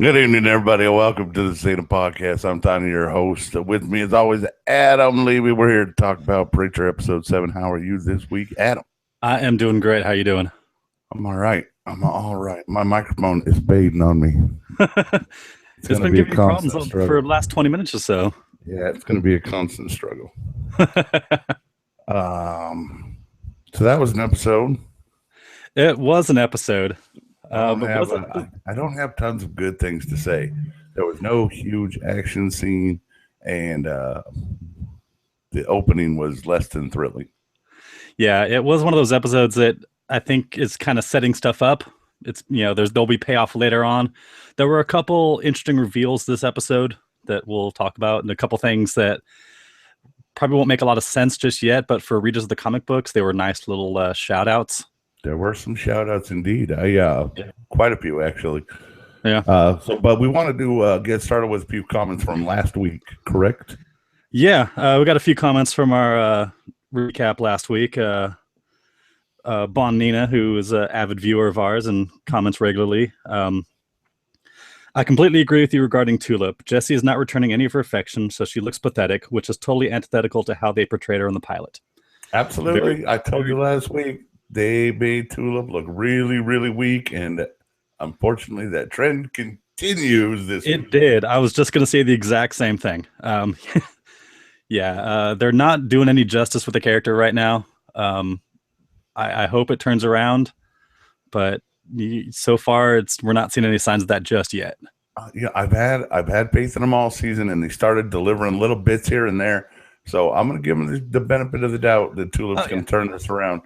Good evening, everybody, and welcome to the Cena Podcast. I'm Tiny, your host. With me, as always, Adam Levy. We're here to talk about Preacher Episode 7. How are you this week, Adam? I am doing great. How you doing? I'm all right. I'm all right. My microphone is fading on me. It's been giving you problems for the last 20 minutes or so. Yeah, it's going to be a constant struggle. So that was an episode. It was an episode. I don't have tons of good things to say. There was no huge action scene, and the opening was less than thrilling. Yeah, it was one of those episodes that I think is kind of setting stuff up. It's there'll be payoff later on. There were a couple interesting reveals this episode that we'll talk about, and a couple things that probably won't make a lot of sense just yet, but for readers of the comic books, they were nice little shout outs. There were some shout outs indeed. Quite a few actually. Yeah. But we want to get started with a few comments from last week, correct? Yeah. We got a few comments from our recap last week. Bon Nina, who is an avid viewer of ours and comments regularly. I completely agree with you regarding Tulip. Jessie is not returning any of her affection, so she looks pathetic, which is totally antithetical to how they portrayed her in the pilot. Absolutely. I told you last week. They made Tulip look really, really weak, and unfortunately, that trend continues this week. It did. I was just going to say the exact same thing. They're not doing any justice with the character right now. I hope it turns around, but so far, we're not seeing any signs of that just yet. I've had faith in them all season, and they started delivering little bits here and there. So I'm going to give them the benefit of the doubt that Tulip's going to turn this around.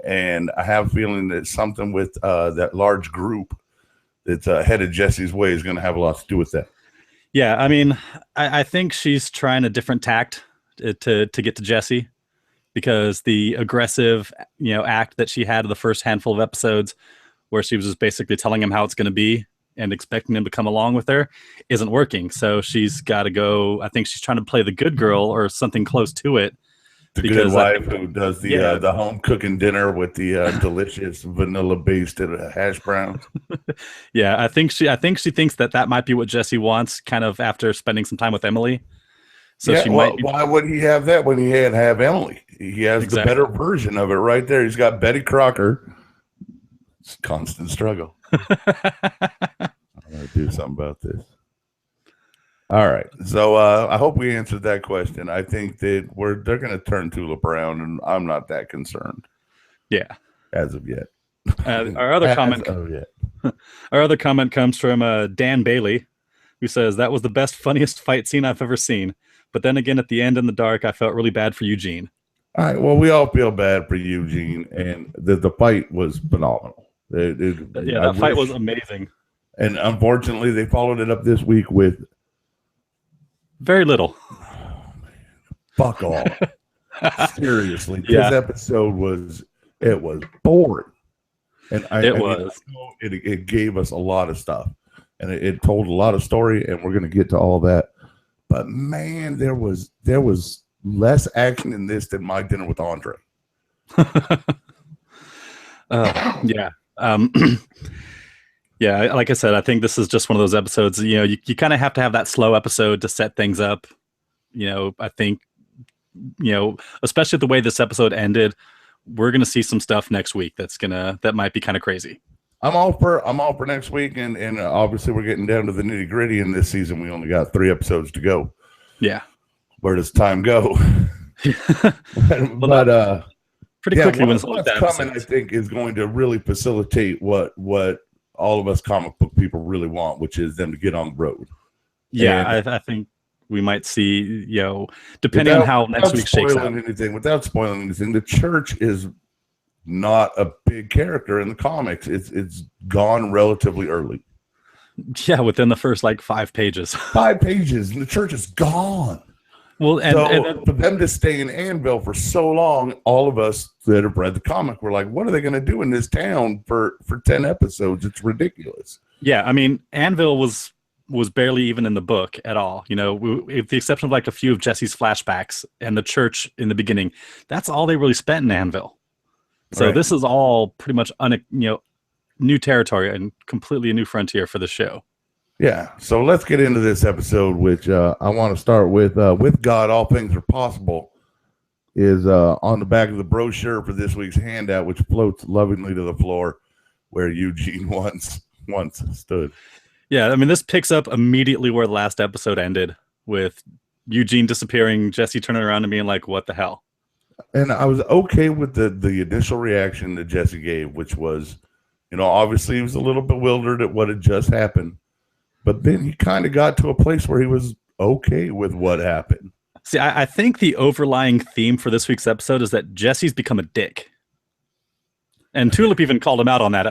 And I have a feeling that something with that large group that's headed Jesse's way is going to have a lot to do with that. Yeah, I mean, I think she's trying a different tact to get to Jesse, because the aggressive, act that she had in the first handful of episodes, where she was just basically telling him how it's going to be and expecting him to come along with her, isn't working. So she's got to go. I think she's trying to play the good girl or something close to it. The good wife who does the home cooking dinner with the delicious vanilla based hash browns. Yeah, I think she thinks that might be what Jesse wants, kind of after spending some time with Emily. So why would he have that when he have Emily? He has the better version of it right there. He's got Betty Crocker. It's a constant struggle. I'm gonna do something about this. All right, so I hope we answered that question. I think that they're going to turn Tulip around, and I'm not that concerned. Yeah, as of yet. Our other comment comes from Dan Bailey, who says that was the best, funniest fight scene I've ever seen. But then again, at the end in the dark, I felt really bad for Eugene. All right, well, we all feel bad for Eugene, and the fight was phenomenal. That fight was amazing. And unfortunately, they followed it up this week with very little. Oh, man. Fuck off. Seriously. This episode was boring. And it gave us a lot of stuff. And it told a lot of story, and we're going to get to all that. But man, there was less action in this than My Dinner with Andre. Yeah, like I said, I think this is just one of those episodes, you kind of have to have that slow episode to set things up. I think, especially the way this episode ended, we're going to see some stuff next week that might be kind of crazy. I'm all for next week, and obviously we're getting down to the nitty gritty in this season. We only got 3 episodes to go. Yeah. Where does time go? Pretty quickly when what's coming, I think, is going to really facilitate what all of us comic book people really want, which is them to get on the road. Yeah, I think we might see, depending on how next week shakes out. Without spoiling anything, the church is not a big character in the comics. It's gone relatively early. Yeah, within the first 5 pages. 5 pages, and the church is gone. Well, and for them to stay in Anvil for so long, all of us that have read the comic were like, what are they going to do in this town for 10 episodes? It's ridiculous. Yeah, I mean, Anvil was barely even in the book at all. With the exception of a few of Jesse's flashbacks and the church in the beginning, that's all they really spent in Anvil. So This is all pretty much new territory and completely a new frontier for the show. Yeah, so let's get into this episode, which I want to start with God, all things are possible, is on the back of the brochure for this week's handout, which floats lovingly to the floor where Eugene once stood. Yeah, I mean, this picks up immediately where the last episode ended, with Eugene disappearing, Jesse turning around and being like, what the hell? And I was okay with the initial reaction that Jesse gave, which was, obviously he was a little bewildered at what had just happened. But then he kind of got to a place where he was okay with what happened. See, I think the overlying theme for this week's episode is that Jesse's become a dick. And Tulip even called him out on that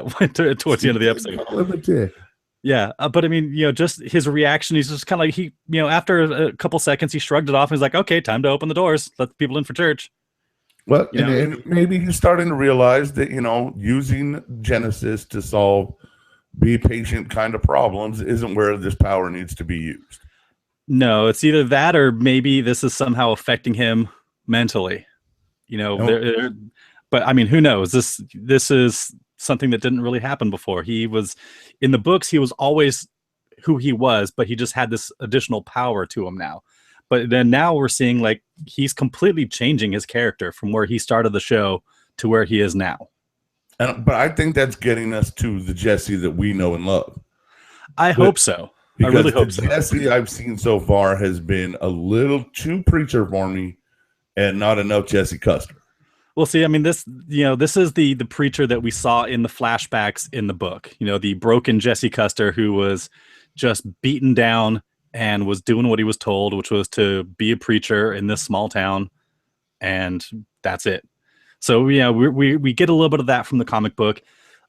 towards the end of the episode. Call him a dick. Yeah, but I mean, just his reaction, he's just kind of like, after a couple seconds, he shrugged it off and he's like, okay, time to open the doors, let the people in for church. Well, and maybe he's starting to realize that, using Genesis to solve be patient kind of problems isn't where this power needs to be used. No, it's either that or maybe this is somehow affecting him mentally. But I mean, who knows? This is something that didn't really happen before. He was in the books, he was always who he was, but he just had this additional power to him now. But then now we're seeing like he's completely changing his character from where he started the show to where he is now. But I think that's getting us to the Jesse that we know and love. I hope so. I really hope so. The Jesse I've seen so far has been a little too preacher for me and not enough Jesse Custer. Well, see, I mean, this is the preacher that we saw in the flashbacks in the book. The broken Jesse Custer who was just beaten down and was doing what he was told, which was to be a preacher in this small town. And that's it. So, we get a little bit of that from the comic book,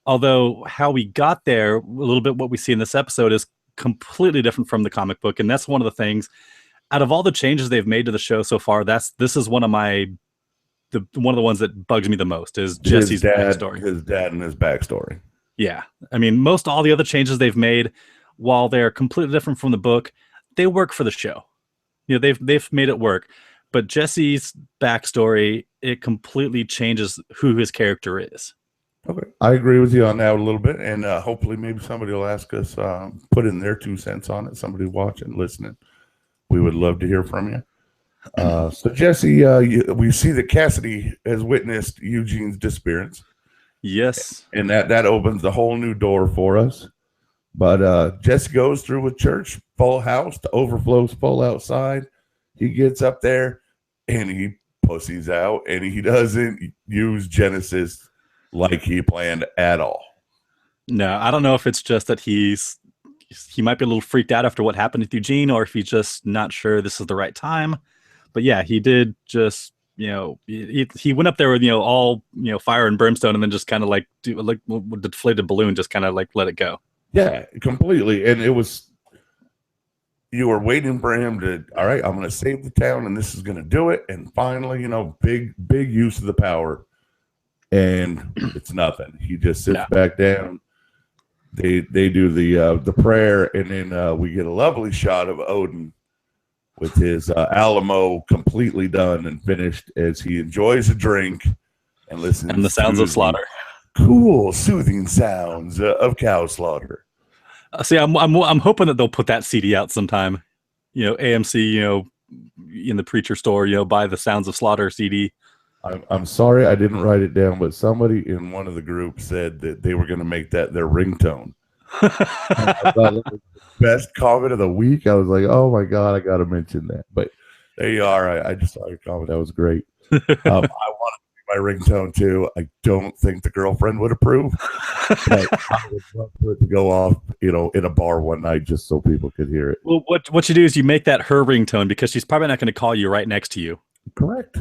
although how we got there, a little bit what we see in this episode is completely different from the comic book. And that's one of the things, out of all the changes they've made to the show so far, this is one of the ones that bugs me the most is Jesse's backstory. His dad and his backstory. Yeah. I mean, most all the other changes they've made, while they're completely different from the book, they work for the show. They've made it work. But Jesse's backstory, it completely changes who his character is. Okay, I agree with you on that a little bit, and hopefully maybe somebody will ask us, put in their 2 cents on it. Somebody watching, listening, we would love to hear from you. So Jesse, we see that Cassidy has witnessed Eugene's disappearance. Yes, and that opens a whole new door for us. But Jesse goes through with church, full house, the overflow's full outside. He gets up there and he pussies out, and he doesn't use Genesis like he planned at all. No, I don't know if it's just that he might be a little freaked out after what happened with Eugene, or if he's just not sure this is the right time. But yeah, he did just, he went up there with, all, fire and brimstone, and then just kind of like the deflated balloon, just kind of like let it go. Yeah, completely. And it was, you were waiting for him to, all right, I'm going to save the town and this is going to do it. And finally, big use of the power. And it's nothing. He just sits back down. They do the prayer, and then we get a lovely shot of Odin with his Alamo completely done and finished as he enjoys a drink and listens and the sounds of slaughter. Cool, soothing sounds of cow slaughter. See, I'm hoping that they'll put that CD out sometime. AMC, in the Preacher store, buy the Sounds of Slaughter CD. I'm sorry I didn't write it down, but somebody in one of the groups said that they were going to make that their ringtone. I thought it was the best comment of the week. I was like, oh my God, I got to mention that. But there you are. I just saw your comment. That was great. I want to my ringtone too. I don't think the girlfriend would approve, but I would love for it to go off, in a bar one night just so people could hear it. Well, what you do is you make that her ringtone, because she's probably not going to call you right next to you. Correct.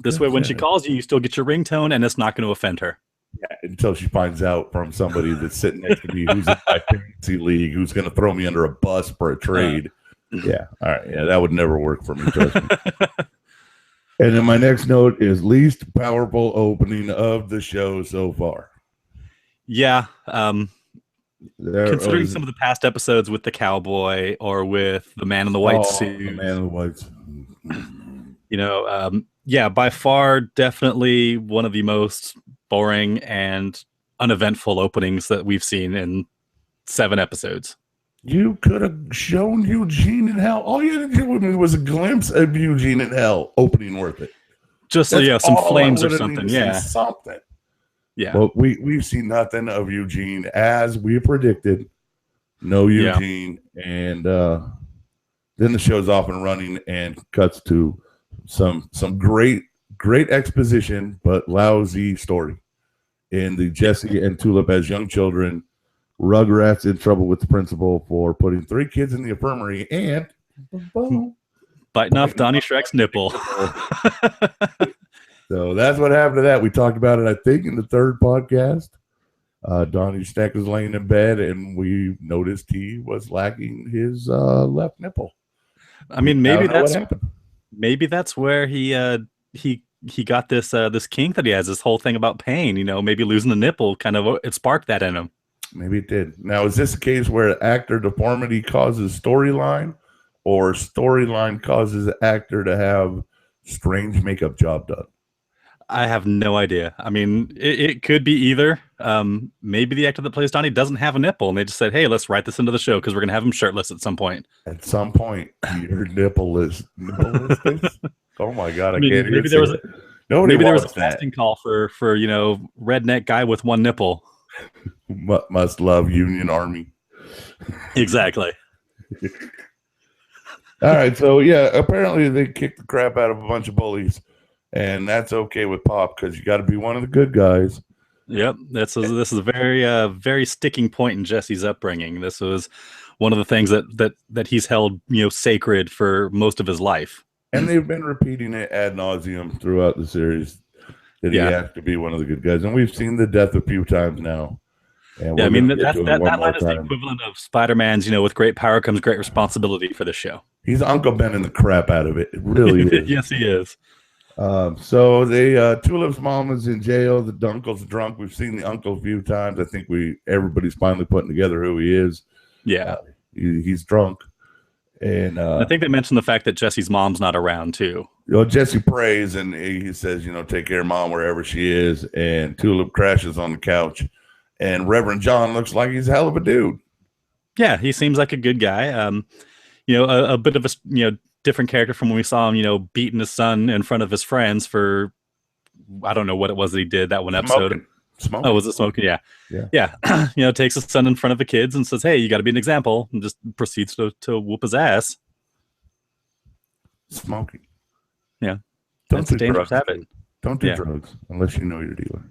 This way, when she calls you, you still get your ringtone, and it's not going to offend her. Yeah, until she finds out from somebody that's sitting next to me who's in my fantasy league, who's going to throw me under a bus for a trade. Yeah, all right. Yeah, that would never work for me. Trust me. And then my next note is least powerful opening of the show so far. Yeah. Considering some of the past episodes with the cowboy or with the man in the white suit. The man in the white suit. Yeah, by far, definitely one of the most boring and uneventful openings that we've seen in 7 episodes. You could have shown Eugene in hell. All you had to do with me was a glimpse of Eugene in hell opening worth it. Just That's some all flames I or would have something. needed to Yeah. see something. Yeah. But we've seen nothing of Eugene as we predicted. No Eugene. And then the show's off and running and cuts to some great exposition, but lousy story. In the Jesse and Tulip as young children, Rugrats in trouble with the principal for putting 3 kids in the infirmary and biting off Donnie Shrek's nipple. So that's what happened to that. We talked about it, I think, in the 3rd podcast. Donnie Shreck was laying in bed, and we noticed he was lacking his left nipple. I mean, maybe that's where he got this kink that he has, this whole thing about pain. Maybe losing the nipple it sparked that in him. Maybe it did. Now, is this a case where actor deformity causes storyline, or storyline causes actor to have strange makeup job done? I have no idea. I mean, it could be either. Maybe the actor that plays Donnie doesn't have a nipple, and they just said, "Hey, let's write this into the show because we're gonna have him shirtless at some point." At some point, your nipple-less. Oh my god! Maybe there was a casting call for redneck guy with one nipple. Must love Union Army. Exactly. All right, so yeah, apparently they kicked the crap out of a bunch of bullies, and that's okay with Pop because you got to be one of the good guys. Yep, this is a very sticking point in Jesse's upbringing. This was one of the things that he's held sacred for most of his life. And they've been repeating it ad nauseum throughout the series that he has to be one of the good guys, and we've seen the death a few times now. And I mean that line is the equivalent of Spider-Man's. With great power comes great responsibility for the show. He's Uncle Bening the crap out of it. It really is. Yes, he is. So Tulip's mom is in jail. The uncle's drunk. We've seen the uncle a few times. I think everybody's finally putting together who he is. Yeah, he's drunk, and I think they mentioned the fact that Jesse's mom's not around too. Jesse prays and he says, take care of mom wherever she is. And Tulip crashes on the couch, and Reverend John looks like he's a hell of a dude. Yeah, he seems like a good guy. A bit of a different character from when we saw him, beating his son in front of his friends for, I don't know what it was that he did that one episode. Smoking. Oh, was it smoking? Yeah. Takes his son in front of the kids and says, "Hey, you got to be an example," and just proceeds to whoop his ass. Smoking. Yeah. Don't do dangerous drugs. habit. Don't do drugs unless you know your dealer.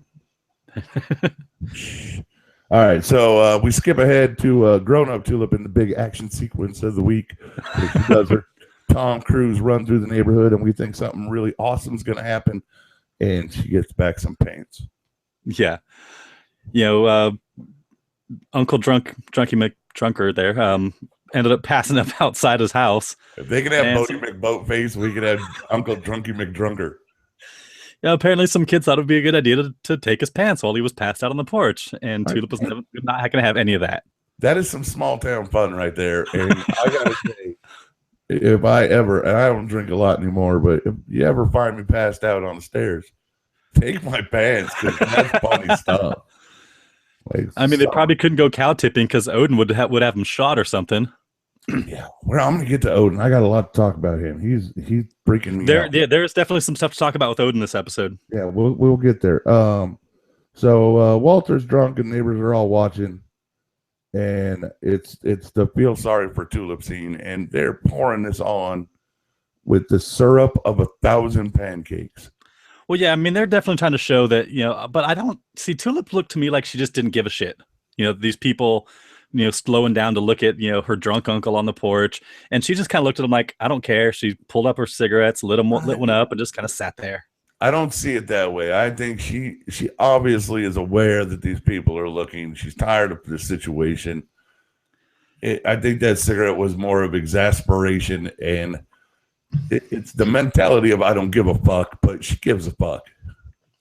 All right, so we skip ahead to grown-up Tulip in the big action sequence of the week. She does her Tom Cruise run through the neighborhood, and we think something really awesome is going to happen, and she gets back some pants. Yeah. Uncle Drunky McDrunker there ended up passing up outside his house. If they could have Bodie McBoatface, we could have Uncle Drunky McDrunker. Yeah, apparently some kids thought it would be a good idea to take his pants while he was passed out on the porch, and Tulip was not going to have any of that. That is some small town fun right there. And I gotta say, if I ever, and I don't drink a lot anymore, but if you ever find me passed out on the stairs, take my pants because that's funny stuff. I mean, they probably couldn't go cow tipping because Odin would have him shot or something. Yeah, well, I'm gonna get to Odin. I got a lot to talk about him. He's freaking me out. Yeah, there's definitely some stuff to talk about with Odin this episode. Yeah, we'll get there. So Walter's drunk and neighbors are all watching, and it's the feel sorry for Tulip scene, and they're pouring this on with the syrup of 1,000 pancakes. Well, yeah, I mean, they're definitely trying to show that, but I don't see Tulip look to me like she just didn't give a shit. These people, slowing down to look at, her drunk uncle on the porch. And she just kind of looked at him like, I don't care. She pulled up her cigarettes, lit one up, and just kind of sat there. I don't see it that way. I think she obviously is aware that these people are looking. She's tired of the situation. I think that cigarette was more of exasperation, and it's the mentality of I don't give a fuck, but she gives a fuck.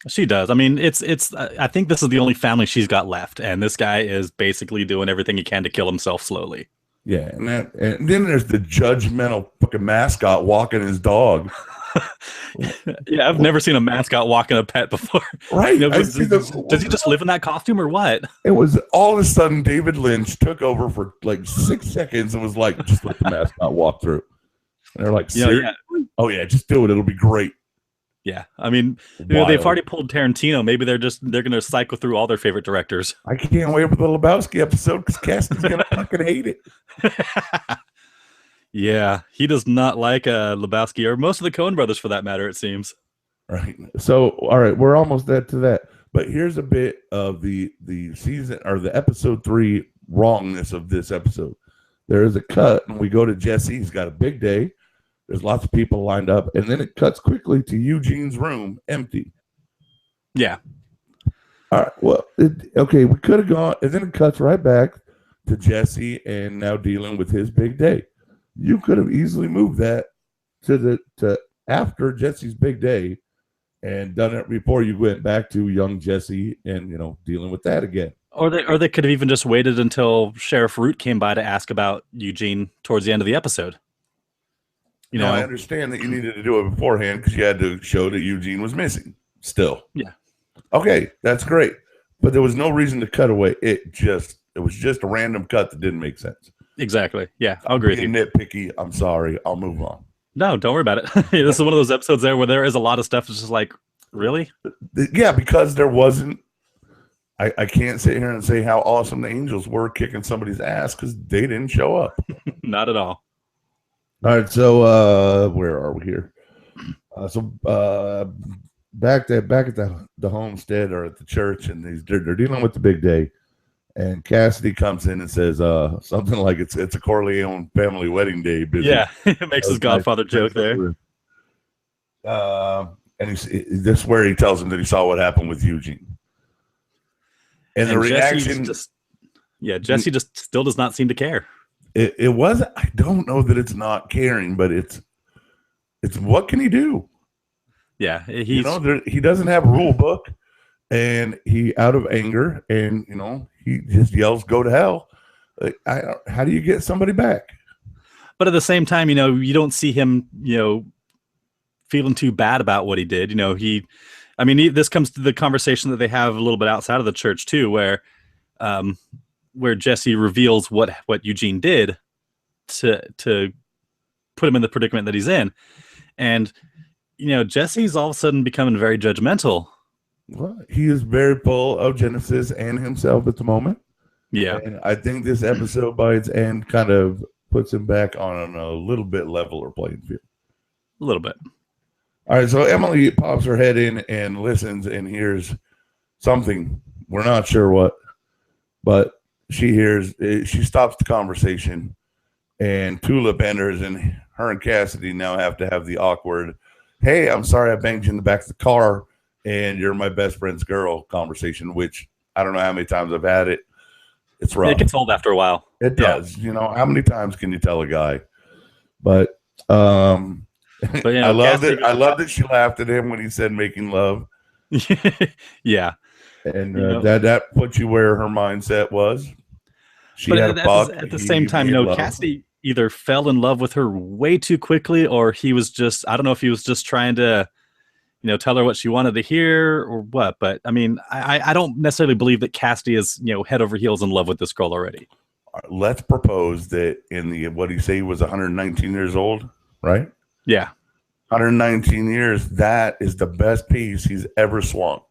She does. I mean, it's. I think this is the only family she's got left, and this guy is basically doing everything he can to kill himself slowly. Yeah, and then there's the judgmental fucking mascot walking his dog. Yeah, I've never seen a mascot walking a pet before. Right. Does he just live in that costume or what? It was all of a sudden David Lynch took over for like 6 seconds and was like, just let the mascot walk through. And they're like, seriously? Oh yeah, just do it. It'll be great. Yeah, I mean, they've already pulled Tarantino. Maybe they're going to cycle through all their favorite directors. I can't wait for the Lebowski episode because Cassidy's gonna fucking hate it. Yeah, he does not like Lebowski or most of the Coen brothers for that matter, it seems. Right. So, all right, we're almost there to that. But here's a bit of the season or the episode 3 wrongness of this episode. There is a cut, and we go to Jesse. He's got a big day. There's lots of people lined up, and then it cuts quickly to Eugene's room, empty. Yeah. All right. Well, okay, we could have gone, and then it cuts right back to Jesse, and now dealing with his big day. You could have easily moved that to after Jesse's big day, and done it before you went back to young Jesse and dealing with that again. Or they could have even just waited until Sheriff Root came by to ask about Eugene towards the end of the episode. I understand that you needed to do it beforehand because you had to show that Eugene was missing still. Yeah. Okay, that's great. But there was no reason to cut away. It was just a random cut that didn't make sense. Exactly. Yeah, I'll agree with you. Nitpicky. I'm sorry. I'll move on. No, don't worry about it. This is one of those episodes there where there is a lot of stuff that's just like, really? Yeah, because there wasn't. I can't sit here and say how awesome the Angels were kicking somebody's ass because they didn't show up. Not at all. All right, so where are we here? Back at the homestead or at the church, and they're dealing with the big day, and Cassidy comes in and says something like it's a Corleone family wedding day. Busy. Yeah, it makes his Godfather joke there. And this is where he tells him that he saw what happened with Eugene, and the reaction. Jesse just still does not seem to care. It was. I don't know that it's not caring, but it's what can he do? Yeah, he doesn't have a rule book, and he out of anger, and he just yells, "Go to hell!" How do you get somebody back? But at the same time, you don't see him, feeling too bad about what he did. This comes to the conversation that they have a little bit outside of the church too, where Jesse reveals what Eugene did to put him in the predicament that he's in. And, Jesse's all of a sudden becoming very judgmental. Well, he is very full of Genesis and himself at the moment. Yeah. And I think this episode by its end kind of puts him back on a little bit leveler playing field. A little bit. All right. So Emily pops her head in and listens and hears something. We're not sure what, but she stops the conversation, and Tulip enters, and her and Cassidy now have to have the awkward, "Hey, I'm sorry I banged you in the back of the car, and you're my best friend's girl" conversation, which I don't know how many times I've had it. It's rough. It gets old after a while. It does. How many times can you tell a guy? But I love that she laughed at him when he said making love. Yeah. And that puts you where her mindset was. At the same time, Cassidy either fell in love with her way too quickly, or he was just, I don't know if he was just trying to, tell her what she wanted to hear or what. But I don't necessarily believe that Cassidy is, head over heels in love with this girl already. Let's propose that what did he say? He was 119 years old, right? Yeah. 119 years. That is the best piece he's ever swung.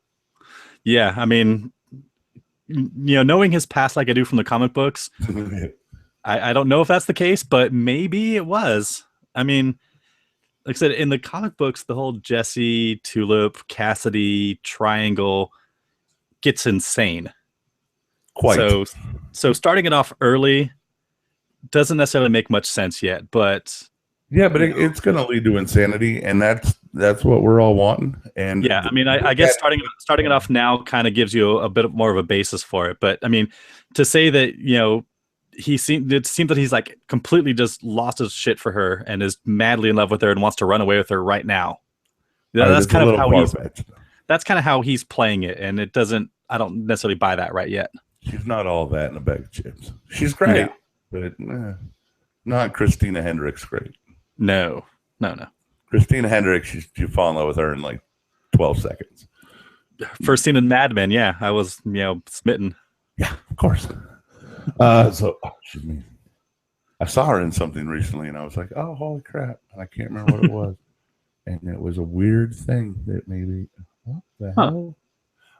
Yeah. Knowing his past like I do from the comic books, I don't know if that's the case, but maybe it was. Like I said, in the comic books, the whole Jesse, Tulip, Cassidy triangle gets insane. Quite. So starting it off early doesn't necessarily make much sense yet, but yeah, but it's going to lead to insanity, and that's what we're all wanting. And yeah, I guess starting it off now kind of gives you a bit more of a basis for it. But to say that it seems that he's like completely just lost his shit for her and is madly in love with her and wants to run away with her right now. That's kind of how he's playing it, and it doesn't. I don't necessarily buy that right yet. She's not all that in a bag of chips. She's great, but not Christina Hendricks great. No. Christina Hendricks, you fall in love with her in like 12 seconds. First scene in Mad Men, yeah, I was smitten. Yeah, of course. Excuse me. I saw her in something recently, and I was like, "Oh, holy crap!" And I can't remember what it was, and it was a weird thing that maybe what the hell.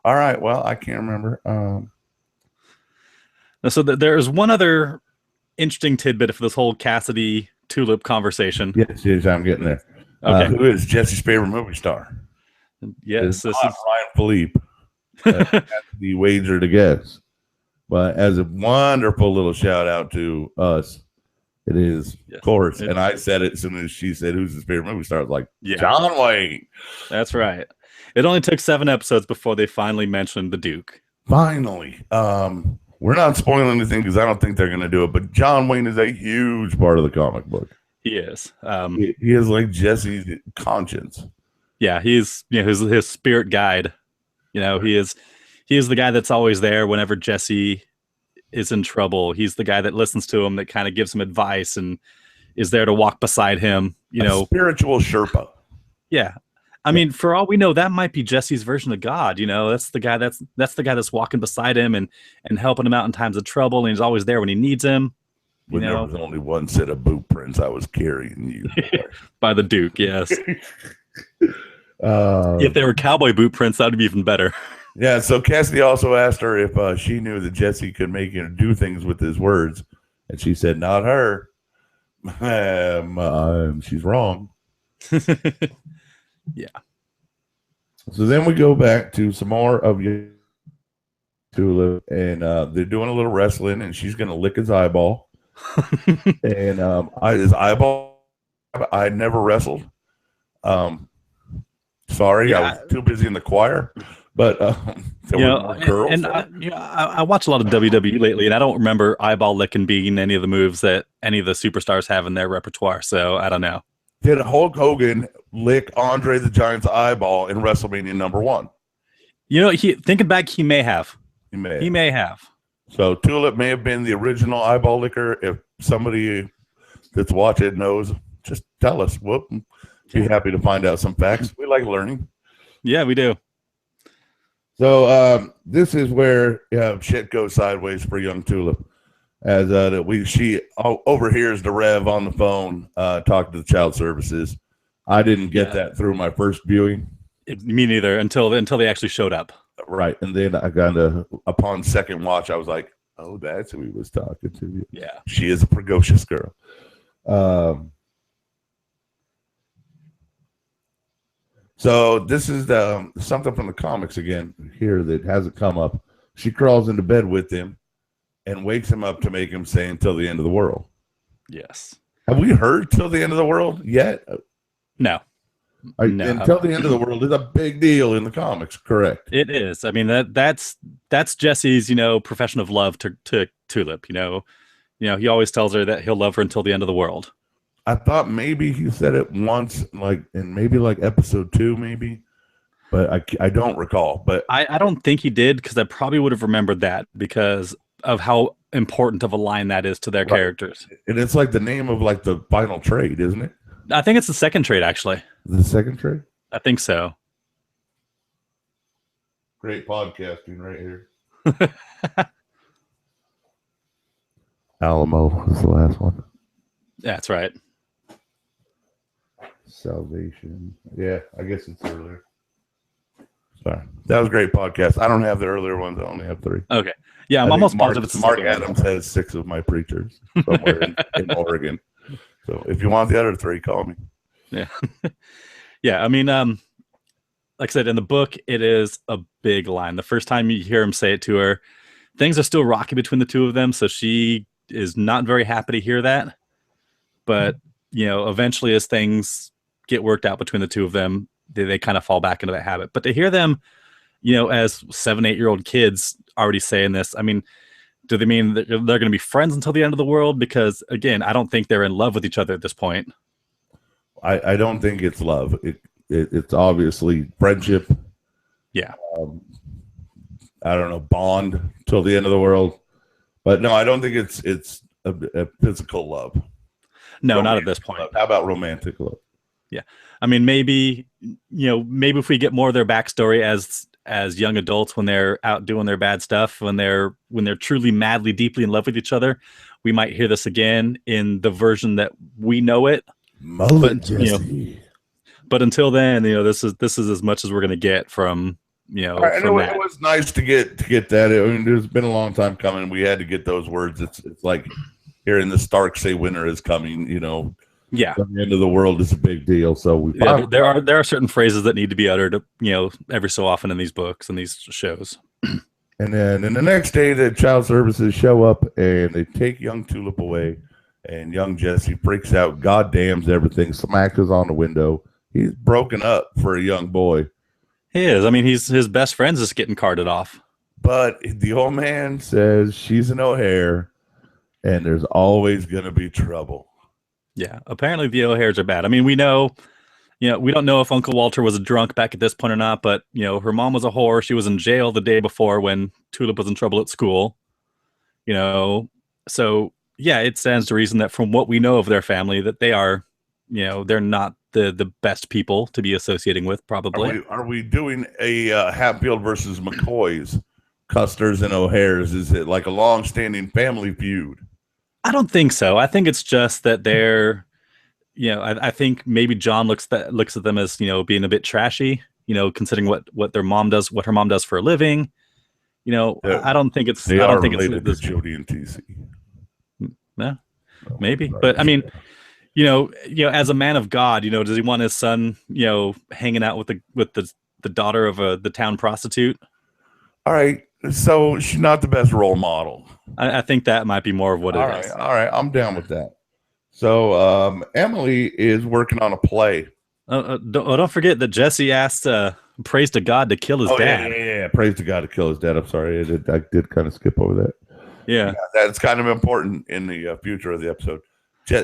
All right, well, I can't remember. So there's one other interesting tidbit for this whole Cassidy Tulip conversation. Yes, I'm getting there. Okay. Who is Jesse's favorite movie star? Yes, this is Ryan Philippe. The wager to guess, but as a wonderful little shout out to us, it is, of course. And I said it as soon as she said, "Who's his favorite movie star?" I was like, John Wayne. That's right. It only took 7 episodes before they finally mentioned the Duke. Finally. We're not spoiling anything because I don't think they're going to do it, but John Wayne is a huge part of the comic book. He is. He is like Jesse's conscience. Yeah, he's his spirit guide. He is the guy that's always there whenever Jesse is in trouble. He's the guy that listens to him, that kind of gives him advice and is there to walk beside him. A spiritual Sherpa. Yeah. I mean, for all we know, that might be Jesse's version of God. That's the guy that's walking beside him and helping him out in times of trouble, and he's always there when he needs him. When there was only one set of boot prints, I was carrying you by the Duke. Yes. If they were cowboy boot prints, that would be even better. Yeah. So Cassidy also asked her if she knew that Jesse could make him do things with his words, and she said, "Not her." She's wrong. Yeah. So then we go back to some more of Tulip, and they're doing a little wrestling, and she's going to lick his eyeball. And his eyeball, I never wrestled. Sorry, I was too busy in the choir. But girls. And I watch a lot of WWE lately, and I don't remember eyeball licking being any of the moves that any of the superstars have in their repertoire. So I don't know. Did Hulk Hogan lick Andre the Giant's eyeball in WrestleMania #1? Thinking back, he may have. He may have. So Tulip may have been the original eyeball licker. If somebody that's watching knows, just tell us. We'll be happy to find out some facts. We like learning. Yeah, we do. So this is where shit goes sideways for young Tulip. As she overhears the Rev on the phone talk to the child services. I didn't get that through my first viewing. Me neither until they actually showed up. Right, and then I kind of, upon second watch, I was like, "Oh, that's who he was talking to." Yeah, she is a precocious girl. So this is something from the comics again here that hasn't come up. She crawls into bed with him and wakes him up to make him say "until the end of the world." Yes. Have we heard "till the end of the world" yet? No. Until the end of the world is a big deal in the comics, correct? It is. I mean, that's Jesse's, profession of love to Tulip. He always tells her that he'll love her until the end of the world. I thought maybe he said it once, like in maybe like episode 2, maybe, but I don't recall. But I don't think he did, because I probably would have remembered that because of how important of a line that is to their characters. And it's like the name of like the final trade, isn't it? I think it's the second trade, actually. The second trade? I think so. Great podcasting right here. Alamo was the last one. That's right. Salvation. Yeah, I guess it's earlier. Sorry. That was a great podcast. I don't have the earlier ones. I only have 3. Okay. Yeah, I'm almost positive it's Mark Adams has 6 of my preachers somewhere in Oregon. So if you want the other 3, call me. Yeah. Yeah, I mean, like I said, in the book, it is a big line. The first time you hear him say it to her, things are still rocky between the two of them, so she is not very happy to hear that. But, eventually as things get worked out between the two of them, they kind of fall back into that habit. But to hear them, as 7-8-year-old kids already saying this, I mean, do they mean that they're going to be friends until the end of the world? Because, again, I don't think they're in love with each other at this point. I don't think it's love. It's obviously friendship. Yeah. I don't know, bond till the end of the world. But no, I don't think it's a physical love. No, romantic not at this point. Love. How about romantic love? Yeah. I mean, maybe, maybe if we get more of their backstory as young adults when they're out doing their bad stuff, when they're truly madly, deeply in love with each other, we might hear this again in the version that we know it. Mullet Jesse. But until then, this is as much as we're going to get from, from that. It was nice to get that. I mean, it's been a long time coming. We had to get those words. It's like hearing the Stark say winter is coming, Yeah, the end of the world is a big deal. So there are certain phrases that need to be uttered, every so often in these books and these shows. And then the next day, the child services show up and they take young Tulip away, and young Jesse freaks out, God damns everything, smashes on the window. He's broken up for a young boy. He is. I mean, his best friend's just getting carted off. But the old man says she's an O'Hare, and there's always going to be trouble. Yeah, apparently the O'Hares are bad. I mean, we know, we don't know if Uncle Walter was a drunk back at this point or not, but, her mom was a whore. She was in jail the day before when Tulip was in trouble at school, So, yeah, it stands to reason that from what we know of their family, that they are, they're not the best people to be associating with, probably. Are we doing a Hatfield versus McCoys, Custers and O'Hares? Is it like a long-standing family feud? I don't think so. I think it's just that they're, I think maybe John looks at them as, being a bit trashy, considering what her mom does for a living. I don't think it's. They I don't are think related it's to Jody and TC. No, maybe, but I mean, as a man of God, does he want his son, hanging out with the daughter of the town prostitute? All right, so she's not the best role model. I think that might be more of what it is. All right, I'm down with that. So Emily is working on a play. Don't forget that Jesse asked, prays to God to kill his dad. Yeah, praise to God to kill his dad. I'm sorry, I did kind of skip over that. Yeah, that's kind of important in the future of the episode.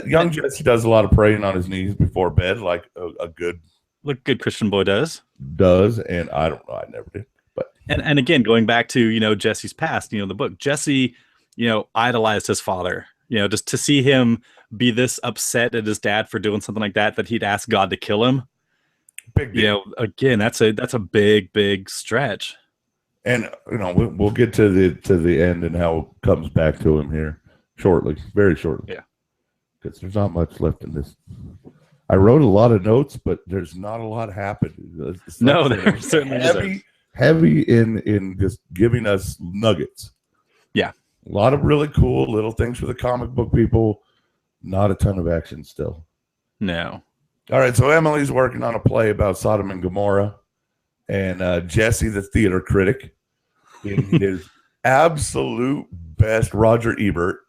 Young Jesse does a lot of praying on his knees before bed, like a good Christian boy does. And I don't know, I never did. But and again, going back to Jesse's past, the book, Jesse, idolized his father. Just to see him be this upset at his dad for doing something like that he'd ask God to kill him. Big deal. Again, that's a big stretch. And we'll get to the end and how it comes back to him here shortly, very shortly. Yeah, because there's not much left in this. I wrote a lot of notes, but there's not a lot happening. No, there certainly isn't. Heavy in just giving us nuggets. Yeah, a lot of really cool little things for the comic book people. Not a ton of action still. No. All right, so Emily's working on a play about Sodom and Gomorrah, and Jesse, the theater critic, in his absolute best Roger Ebert,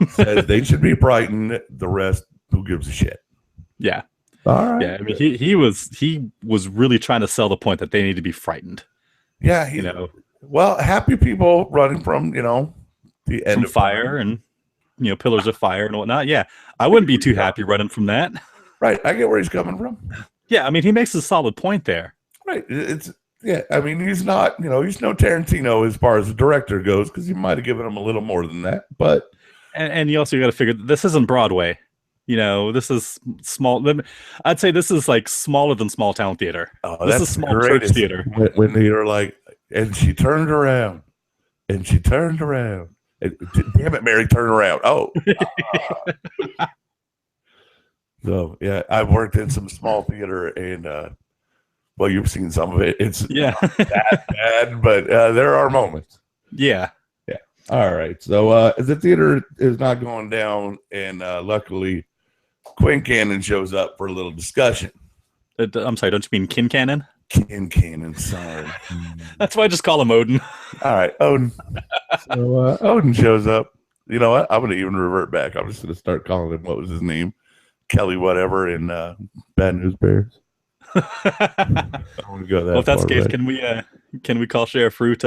says they should be frightened. The rest, who gives a shit? Yeah. All right. Yeah, I mean, he was really trying to sell the point that they need to be frightened. Yeah, well, happy people running from the end from of fire and pillars of fire and whatnot. Yeah, I wouldn't be too happy running from that. Right, I get where he's coming from. Yeah, I mean, he makes a solid point there. Right, I mean, he's not he's no Tarantino as far as the director goes, because he might have given him a little more than that, but and you also got to figure this isn't Broadway. This is small. I'd say this is like smaller than small town theater. Oh, this is small church theater. When they are like, and she turned around, and she turned around. And, damn it, Mary, turn around. Oh. So, yeah, I've worked in some small theater, and, well, you've seen some of it. It's not that bad, but there are moments. Yeah. Yeah. All right. So the theater is not going down, and luckily, Quinn Cannon shows up for a little discussion. I'm sorry, don't you mean Kin Cannon? Kin Cannon, sorry. That's why I just call him Odin. All right, Odin. So Odin shows up. You know what? I'm going to even revert back. I'm just going to start calling him, what was his name? Kelly whatever in Bad News Bears. I want to go that. Well, if that's the case, right. can we call Sheriff Root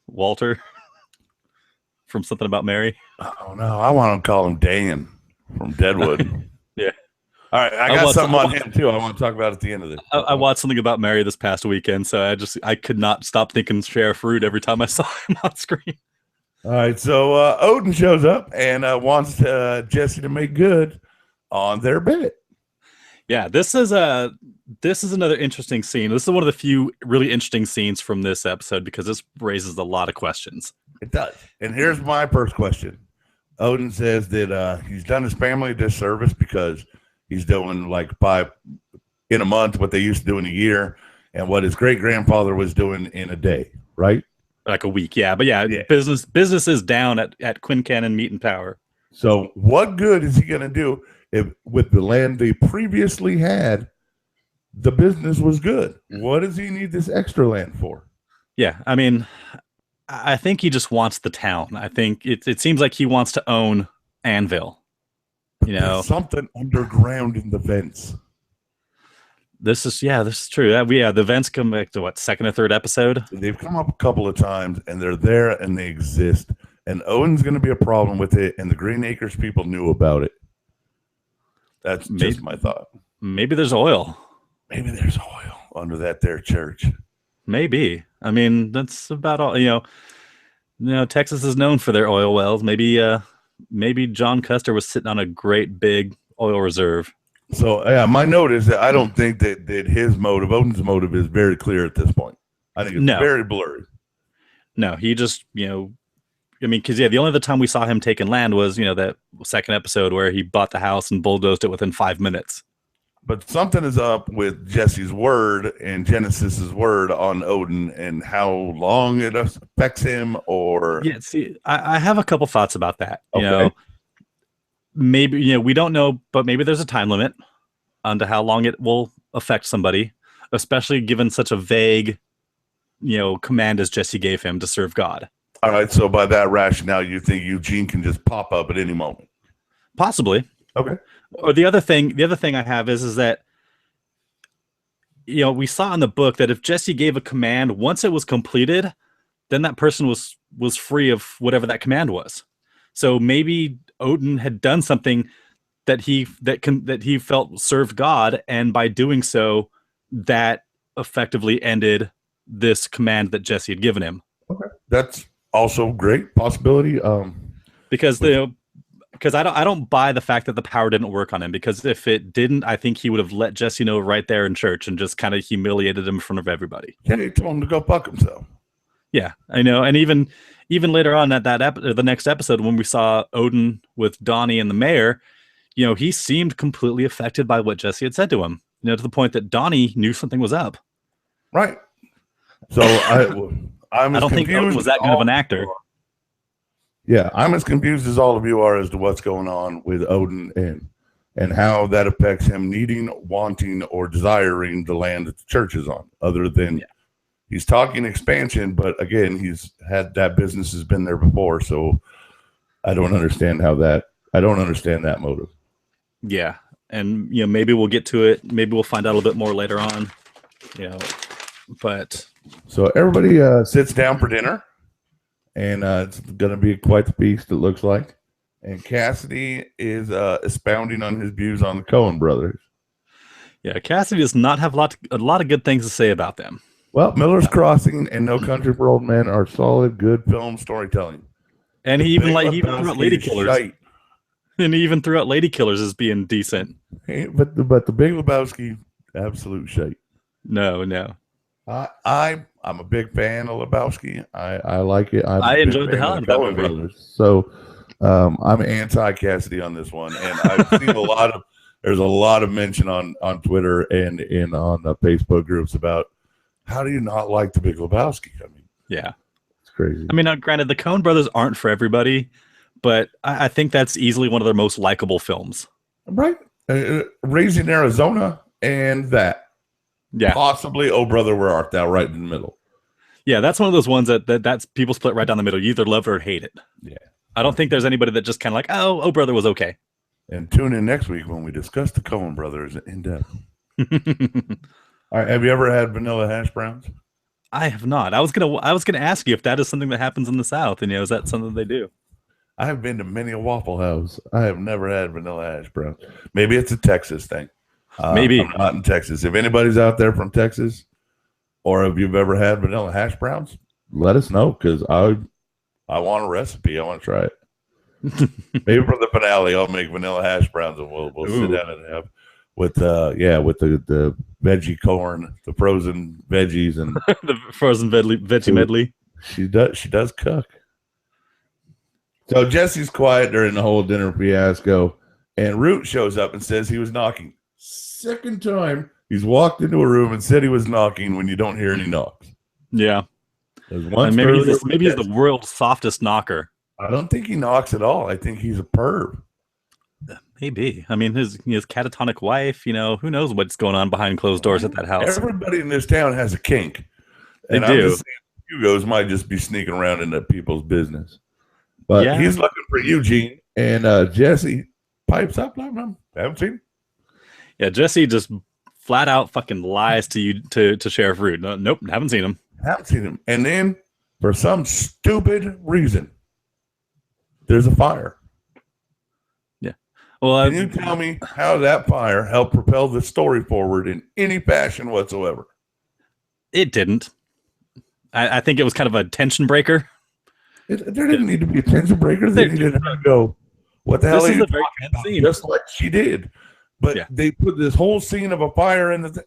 Walter from Something About Mary? Oh no, I want to call him Dan from Deadwood. Yeah. All right, I got something on him too. I want to talk about at the end of this. I watched Something About Mary this past weekend, so I could not stop thinking Sheriff Root every time I saw him on screen. All right, so Odin shows up and wants Jesse to make good on their bet. Yeah, this is another interesting scene. This is one of the few really interesting scenes from this episode because this raises a lot of questions. It does. And here's my first question. Odin says that he's done his family a disservice because he's doing like in a month what they used to do in a year and what his great grandfather was doing in a day, right? Like a week, yeah. But yeah. Business is down at Quincannon Meat and Power. So what good is he going to do if with the land they previously had, the business was good? What does he need this extra land for? Yeah, I mean, I think he just wants the town. I think it seems like he wants to own Anvil. There's something underground in the vents. This is true. The vents come back to what, second or third episode? They've come up a couple of times and they're there and they exist. And Odin's going to be a problem with it. And the Green Acres people knew about it. That's just my thought. Maybe there's oil. Maybe there's oil under that there church. Maybe. I mean, that's about all. Texas is known for their oil wells. Maybe John Custer was sitting on a great big oil reserve. So yeah, my note is that I don't think that his motive, Odin's motive, is very clear at this point. I think it's very blurry. No, he just, because the only other time we saw him taking land was, that second episode where he bought the house and bulldozed it within 5 minutes. But something is up with Jesse's word and Genesis's word on Odin and how long it affects him. Or I have a couple thoughts about that. Okay. Maybe we don't know, but maybe there's a time limit onto how long it will affect somebody, especially given such a vague, command as Jesse gave him to serve God. All right. So by that rationale, you think Eugene can just pop up at any moment? Possibly. Okay. Or the other thing I have is that, we saw in the book that if Jesse gave a command, once it was completed, then that person was free of whatever that command was. So maybe Odin had done something that he felt served God, and by doing so, that effectively ended this command that Jesse had given him. Okay, that's also a great possibility. Because I don't buy the fact that the power didn't work on him, because if it didn't, I think he would have let Jesse know right there in church and just kind of humiliated him in front of everybody. Yeah, he told him to go fuck himself. Yeah, I know. And even later on at the next episode, when we saw Odin with Donnie and the mayor, he seemed completely affected by what Jesse had said to him, to the point that Donnie knew something was up. Right. So I don't think Odin was that good of an actor. Yeah, I'm as confused as all of you are as to what's going on with Odin and how that affects him needing, wanting, or desiring the land that the church is on, other than he's talking expansion, but again, he's had that business has been there before, so I don't understand that motive. Yeah, and maybe we'll get to it. Maybe we'll find out a little bit more later on. But so everybody sits down for dinner. And it's going to be quite the feast, it looks like. And Cassidy is expounding on his views on the Coen brothers. Yeah, Cassidy does not have a lot of good things to say about them. Well, Miller's Crossing and No Country for Old Men are solid, good film storytelling. And he even threw out Lady Killers. And he even threw out Lady Killers as being decent. But the Big Lebowski, absolute shite. No. I'm a big fan of Lebowski. I like it. I enjoyed the hell out of that movie. So I'm anti Cassidy on this one, and I've seen there's a lot of mention on Twitter and on the Facebook groups about how do you not like the Big Lebowski? I mean, yeah, it's crazy. I mean, granted, the Coen brothers aren't for everybody, but I think that's easily one of their most likable films. Right, Raising Arizona and that. Yeah, possibly Oh Brother Where Art Thou, right in the middle. Yeah, that's one of those ones that's people split right down the middle. You either love it or hate it. Yeah, I don't think there's anybody that just kind of like, oh Brother was okay. And tune in next week when we discuss the Coen brothers in depth. All right, have you ever had vanilla hash browns? I have not. I was gonna ask you if that is something that happens in the South, and is that something they do? I have been to many a Waffle House. I have never had vanilla hash browns. Maybe it's a Texas thing. Maybe I'm not in Texas. If anybody's out there from Texas, or if you've ever had vanilla hash browns, let us know, because I want a recipe. I want to try it. Maybe for the finale, I'll make vanilla hash browns, and we'll sit down and with the veggie corn, the frozen veggies, and The frozen veggie medley. She does cook. So Jesse's quiet during the whole dinner fiasco, and Root shows up and says he was knocking. Second time he's walked into a room and said he was knocking when you don't hear any knocks. Yeah. And maybe he's the world's softest knocker. I don't think he knocks at all. I think he's a perv. Maybe. I mean, his catatonic wife, who knows what's going on behind closed doors at that house. Everybody in this town has a kink. They do. I'm just saying, Hugo's might just be sneaking around into people's business. But he's looking for Eugene, and Jesse pipes up. I haven't seen him. Yeah, Jesse just flat out fucking lies to you to Sheriff Root. Nope, haven't seen him. And then, for some stupid reason, there's a fire. Yeah. Well, can you tell me how that fire helped propel the story forward in any fashion whatsoever? It didn't. I think it was kind of a tension breaker. There didn't need to be a tension breaker. They needed her to go, what the hell are you talking about? Scene. Just like she did. But they put this whole scene of a fire in the...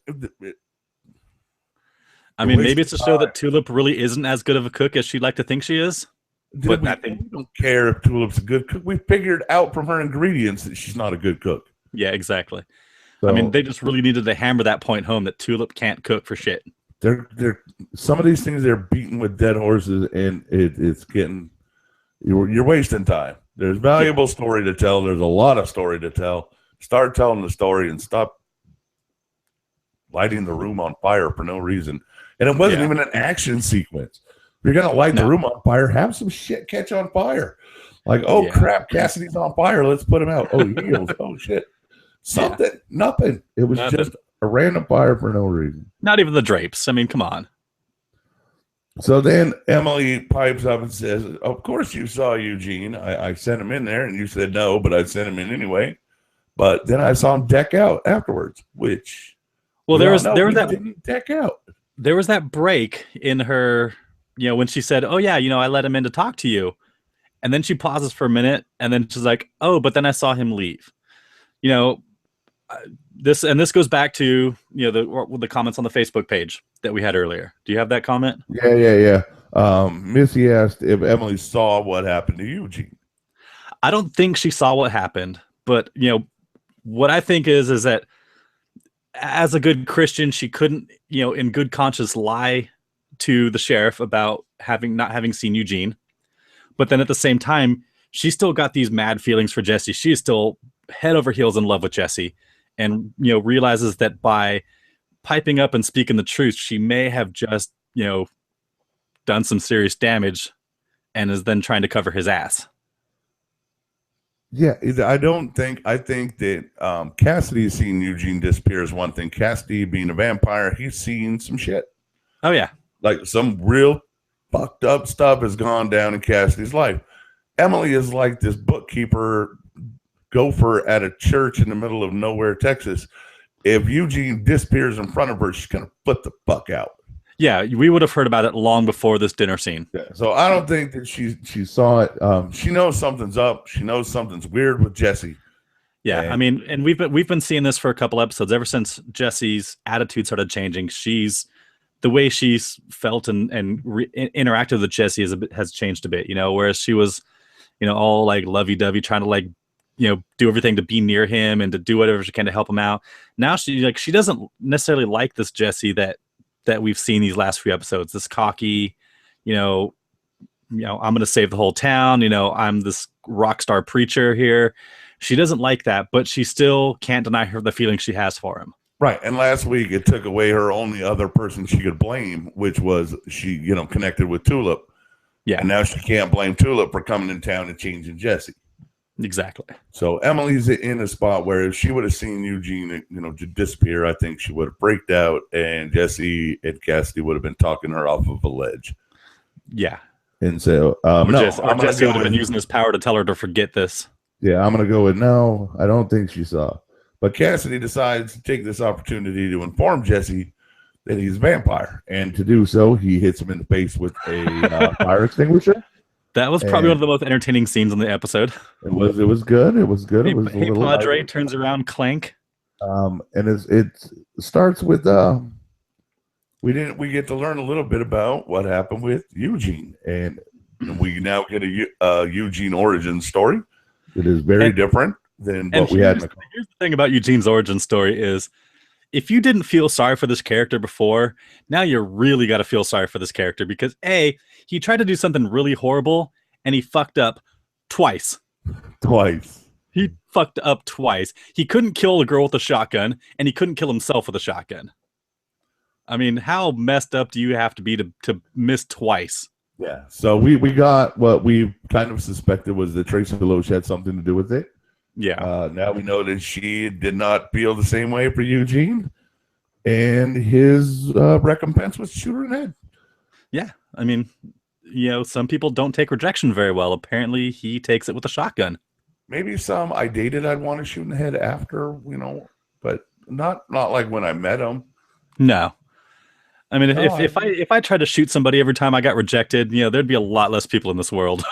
I mean, maybe it's to show that Tulip really isn't as good of a cook as she'd like to think she is. But we don't care if Tulip's a good cook. We figured out from her ingredients that she's not a good cook. Yeah, exactly. So, I mean, they just really needed to hammer that point home that Tulip can't cook for shit. They're some of these things they're beating with dead horses, and it's getting you're wasting time. There's valuable story to tell. There's a lot of story to tell. Start telling the story and stop lighting the room on fire for no reason. And it wasn't even an action sequence. If you're gonna light the room on fire, have some shit catch on fire. Like, crap, Cassidy's on fire. Let's put him out. Oh, he heals. Oh shit. Something. Nothing. It was just a random fire for no reason. Not even the drapes. I mean, come on. So then Emily pipes up and says, of course you saw Eugene. I sent him in there, and you said no, but I sent him in anyway. But then I saw him deck out afterwards, which... Well, there was that... didn't deck out. There was that break in her, when she said, oh, yeah, I let him in to talk to you. And then she pauses for a minute, and then she's like, oh, but then I saw him leave. This goes back to the comments on the Facebook page that we had earlier. Do you have that comment? Yeah. Missy asked if Emily saw what happened to Eugene. I don't think she saw what happened, but what I think is that as a good Christian, she couldn't in good conscience lie to the sheriff about not having seen Eugene. But then at the same time, she still got these mad feelings for Jesse. She is still head over heels in love with Jesse. And, realizes that by piping up and speaking the truth, she may have just, done some serious damage and is then trying to cover his ass. Yeah, I think that Cassidy's seen Eugene disappear is one thing. Cassidy being a vampire, he's seen some shit. Oh, yeah. Like some real fucked up stuff has gone down in Cassidy's life. Emily is like this bookkeeper gopher at a church in the middle of nowhere, Texas. If Eugene disappears in front of her, she's gonna flip the fuck out. Yeah, we would have heard about it long before this dinner scene. Yeah, so I don't think that she saw it. She knows something's up. She knows something's weird with Jesse. Yeah, I mean, and we've been seeing this for a couple episodes ever since Jesse's attitude started changing. The way she's felt and interacted with Jesse has changed a bit. Whereas she was, all like lovey-dovey, trying to do everything to be near him and to do whatever she can to help him out. Now she doesn't necessarily like this Jesse that we've seen these last few episodes. This cocky, I'm going to save the whole town. I'm this rock star preacher here. She doesn't like that, but she still can't deny the feeling she has for him. Right. And last week it took away her only other person she could blame, which was she, connected with Tulip. Yeah. And now she can't blame Tulip for coming in town and changing Jesse. Exactly. So Emily's in a spot where if she would have seen Eugene, disappear, I think she would have breaked out, and Jesse and Cassidy would have been talking her off of a ledge. Yeah. And so, Jesse would have been using his power to tell her to forget this. Yeah, I'm going to go with no. I don't think she saw. But Cassidy decides to take this opportunity to inform Jesse that he's a vampire, and to do so, he hits him in the face with a fire extinguisher. That was probably one of the most entertaining scenes in the episode. It was good. It was good. Hey, it was Padre turns around, clank. And it starts with we get to learn a little bit about what happened with Eugene, and we now get a Eugene origin story that is very different than what we had. Here's the thing about Eugene's origin story is, if you didn't feel sorry for this character before, now you really got to feel sorry for this character because A, he tried to do something really horrible and he fucked up twice. He fucked up twice. He couldn't kill a girl with a shotgun and he couldn't kill himself with a shotgun. I mean, how messed up do you have to be to miss twice? Yeah. So we got what we kind of suspected was that Tracy Loesch had something to do with it. Yeah. Now we know that she did not feel the same way for Eugene, and his recompense was to shoot her in the head. Yeah. I mean, some people don't take rejection very well. Apparently, he takes it with a shotgun. Maybe some I dated I'd want to shoot in the head after, but not like when I met him. No. I mean, if I tried to shoot somebody every time I got rejected, there'd be a lot less people in this world.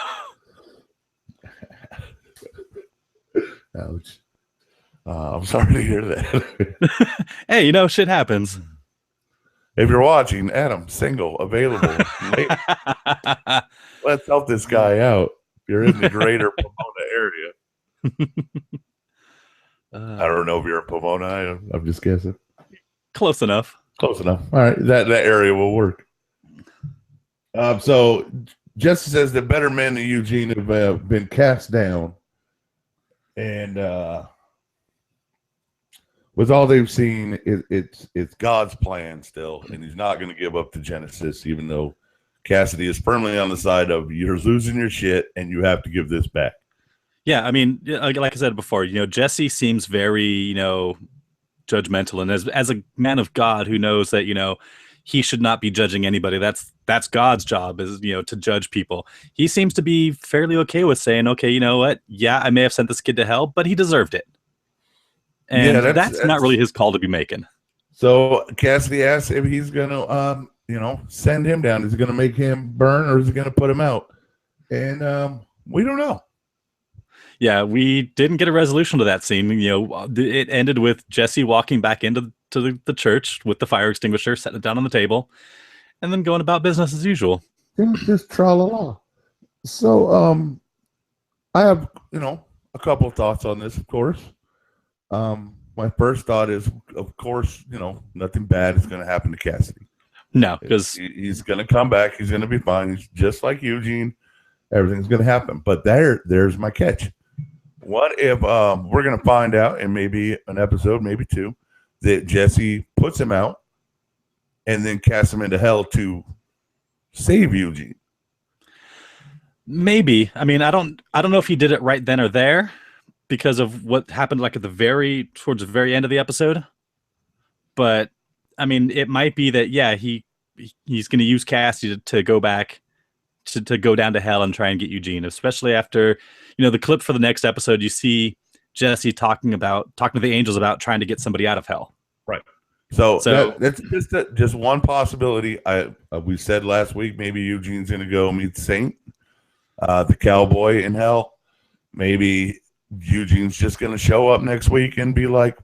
Ouch. I'm sorry to hear that. Hey, shit happens. If you're watching, Adam, single, available. Let's help this guy out. If you're in the greater Pomona area. I don't know if you're in Pomona. I'm just guessing. Close enough. All right. That area will work. So Jesse says that better men than Eugene have been cast down. And with all they've seen, it's God's plan still, and he's not going to give up to Genesis, even though Cassidy is firmly on the side of you're losing your shit and you have to give this back. Yeah, I mean, like I said before, Jesse seems very, judgmental, and as a man of God who knows that, he should not be judging anybody. That's God's job, is to judge people. He seems to be fairly okay with saying, okay, you know what? Yeah, I may have sent this kid to hell, but he deserved it. And that's not really his call to be making. So Cassidy asks if he's gonna send him down. Is he gonna make him burn, or is he gonna put him out? And we don't know. Yeah, we didn't get a resolution to that scene. It ended with Jesse walking back into the church with the fire extinguisher, setting it down on the table, and then going about business as usual. Just tra-la-la. So, I have, a couple of thoughts on this, of course. My first thought is, of course, nothing bad is going to happen to Cassidy. No, because he's going to come back. He's going to be fine. He's just like Eugene. Everything's going to happen. But there's my catch. What if we're going to find out in maybe an episode, maybe two, that Jesse puts him out and then casts him into hell to save Eugene? Maybe. I mean, I don't know if he did it right then or there because of what happened like towards the very end of the episode. But I mean, it might be that, yeah, he's going to use Cassidy to go back to go down to hell and try and get Eugene, especially after, the clip for the next episode, you see Jesse talking to the angels about trying to get somebody out of hell. Right. So that's just one possibility. We said last week, maybe Eugene's going to go meet Saint, the cowboy in hell. Maybe Eugene's just going to show up next week and be like,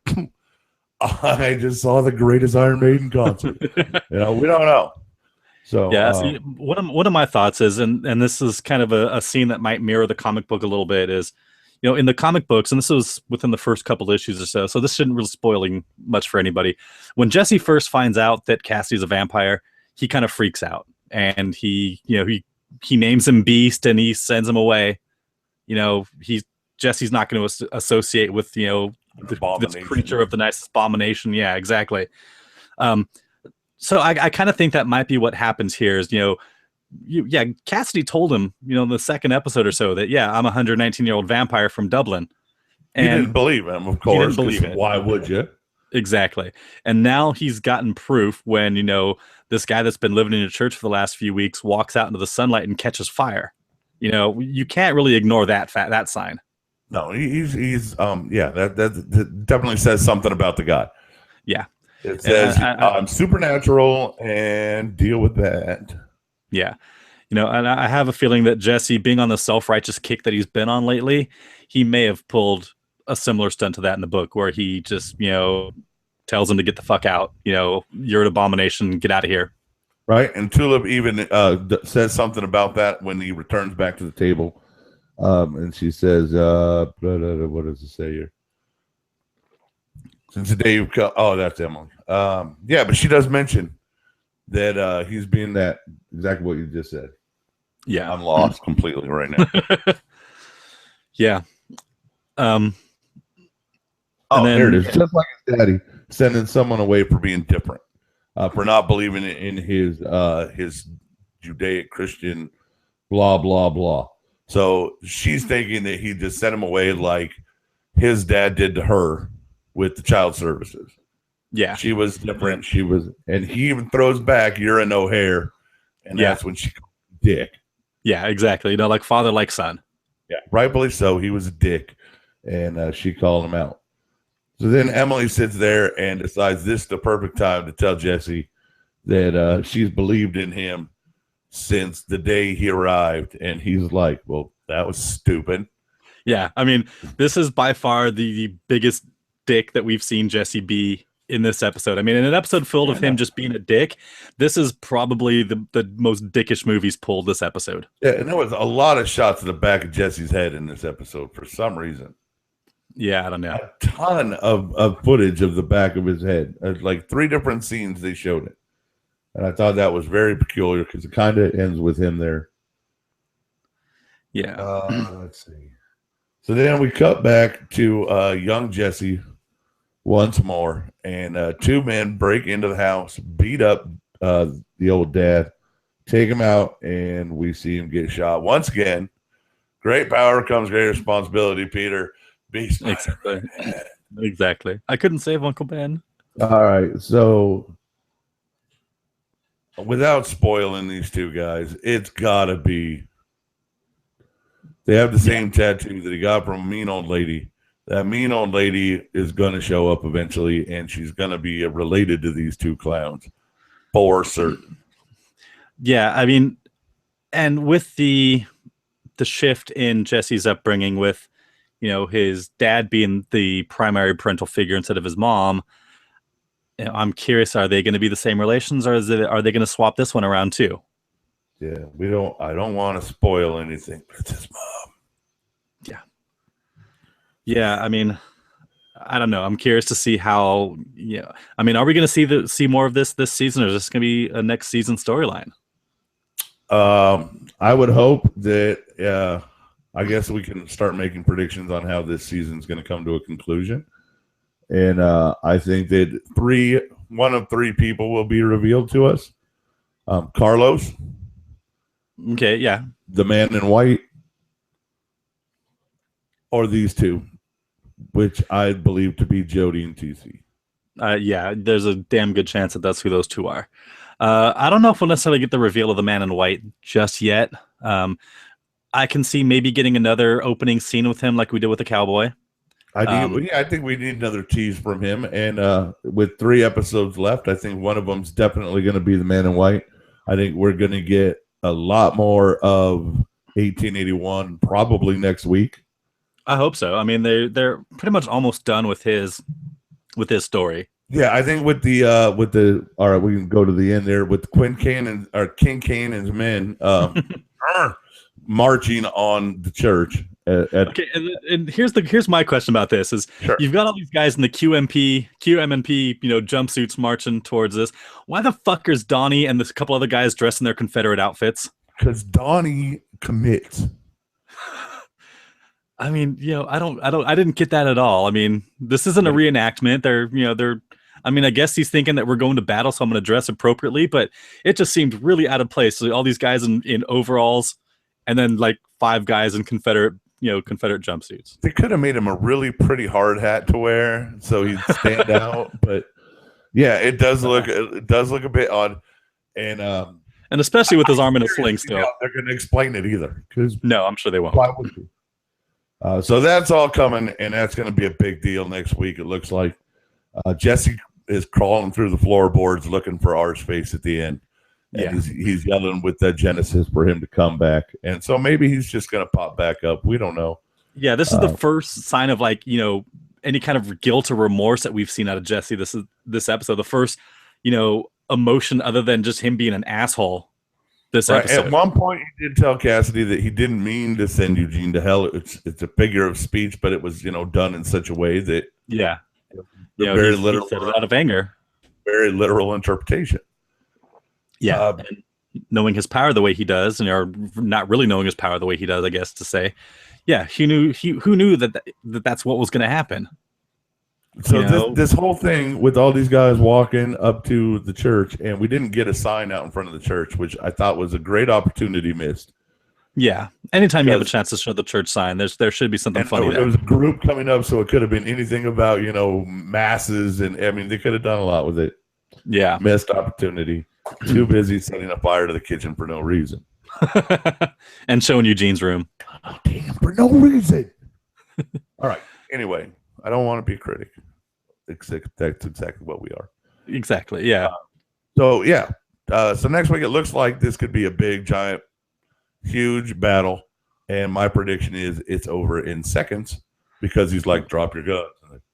I just saw the greatest Iron Maiden concert. We don't know. So yeah, see, one of my thoughts is, and this is kind of a scene that might mirror the comic book a little bit, is, in the comic books, and this was within the first couple issues or so this shouldn't really spoiling much for anybody. When Jesse first finds out that Cassidy's a vampire, he kind of freaks out, and he names him Beast, and he sends him away. Jesse's not going to associate with this creature of the nicest abomination. Yeah, exactly. So I kind of think that might be what happens here is, Cassidy told him, in the second episode or so that, yeah, I'm a 119-year-old vampire from Dublin. And he didn't believe him, of course. He didn't believe it. Why would you? Exactly. And now he's gotten proof when, this guy that's been living in a church for the last few weeks walks out into the sunlight and catches fire. You can't really ignore that sign. No, he's that definitely says something about the guy. Yeah. It says I'm supernatural and deal with that. Yeah. And I have a feeling that Jesse, being on the self-righteous kick that he's been on lately, he may have pulled a similar stunt to that in the book, where he just tells him to get the fuck out. You're an abomination. Get out of here. Right, and Tulip even says something about that when he returns back to the table, and she says, "What does it say here?" Since the day you've come, oh, that's Emily. Yeah, but she does mention that he's being that exactly what you just said. Yeah, I'm lost completely right now. Yeah. Oh, there it is. Just like his daddy, sending someone away for being different, for not believing in his Judaic Christian, blah blah blah. So she's thinking that he just sent him away like his dad did to her with the child services. Yeah, she was different. She was, and he even throws back, "You're a no hair," and that's when she called him dick. Yeah, exactly. Like father, like son. Yeah, rightfully so. He was a dick, and she called him out. So then Emily sits there and decides this is the perfect time to tell Jesse that she's believed in him since the day he arrived. And he's like, well, that was stupid. Yeah, I mean, this is by far the biggest dick that we've seen Jesse be in this episode. I mean, in an episode filled of him just being a dick, this is probably the most dickish move he's pulled this episode. Yeah, and there was a lot of shots of the back of Jesse's head in this episode for some reason. Yeah, I don't know. A ton of footage of the back of his head. Like 3 different scenes they showed it. And I thought that was very peculiar because it kind of ends with him there. Yeah. Let's see. So then we cut back to young Jesse once more. And 2 men break into the house, beat up the old dad, take him out, and we see him get shot. Once again, great power comes great responsibility, Peter. Exactly. I couldn't save Uncle Ben. All right. So without spoiling these 2 guys, it's got to be. They have the same tattoo that he got from a mean old lady. That mean old lady is going to show up eventually, and she's going to be related to these 2 clowns for certain. Yeah, I mean, and with the shift in Jesse's upbringing with, his dad being the primary parental figure instead of his mom, I'm curious, are they going to be the same relations, or are they going to swap this one around too? Yeah, I don't want to spoil anything, but it's his mom. Yeah. Yeah, I mean, I don't know. I'm curious to see how, I mean, are we going to see more of this season, or is this going to be a next season storyline? I would hope that, I guess we can start making predictions on how this season is going to come to a conclusion. And I think that one of 3 people will be revealed to us. Carlos. Okay, yeah. The man in white. Or these 2, which I believe to be Jody and TC. Yeah, there's a damn good chance that that's who those 2 are. I don't know if we'll necessarily get the reveal of the man in white just yet. I can see maybe getting another opening scene with him like we did with the cowboy. I think we need another tease from him. And with 3 episodes left, I think one of them's definitely going to be the man in white. I think we're going to get a lot more of 1881 probably next week. I hope so. I mean, they're pretty much almost done with his story. Yeah, I think with the all right, we can go to the end there with King Canaan's men marching on the church. Okay, and here's my question about this is You've got all these guys in the QMNP, jumpsuits marching towards this. Why the fuck is Donnie and this couple other guys dressed in their Confederate outfits? Because Donnie commits. I mean, I didn't get that at all. I mean, this isn't a reenactment. I mean, I guess he's thinking that we're going to battle, so I'm going to dress appropriately, but it just seemed really out of place. So all these guys in overalls, and then like 5 guys in Confederate jumpsuits. They could have made him a really pretty hard hat to wear so he'd stand out. But yeah, it does look a bit odd, and especially with his arm in a sling still. They're going to explain it either. No, I'm sure they won't. Why would you? So that's all coming, and that's going to be a big deal next week. It looks like Jesse is crawling through the floorboards looking for R's face at the end. And he's yelling with that Genesis for him to come back. And so maybe he's just going to pop back up. We don't know. Yeah, this is the first sign of like, any kind of guilt or remorse that we've seen out of Jesse. This episode, the first, emotion other than just him being an asshole. This Right. episode. At one point, he did tell Cassidy that he didn't mean to send Eugene to hell. It's a figure of speech, but it was done in such a way that very literal, he said it out of anger, very literal interpretation. Yeah, and knowing his power the way he does, or not really knowing his power the way he does, I guess to say, yeah, he knew. Who knew that's what was going to happen. So this whole thing with all these guys walking up to the church, and we didn't get a sign out in front of the church, which I thought was a great opportunity missed. Yeah, anytime you have a chance to show the church sign, there should be something funny there. There was a group coming up, so it could have been anything about masses, and I mean they could have done a lot with it. Yeah, missed opportunity. Too busy setting a fire to the kitchen for no reason, and showing Eugene's room. Oh, damn, for no reason. All right. Anyway, I don't want to be a critic. That's exactly what we are. Exactly. Yeah. So next week it looks like this could be a big, giant, huge battle, and my prediction is it's over in seconds because he's like, "Drop your guns."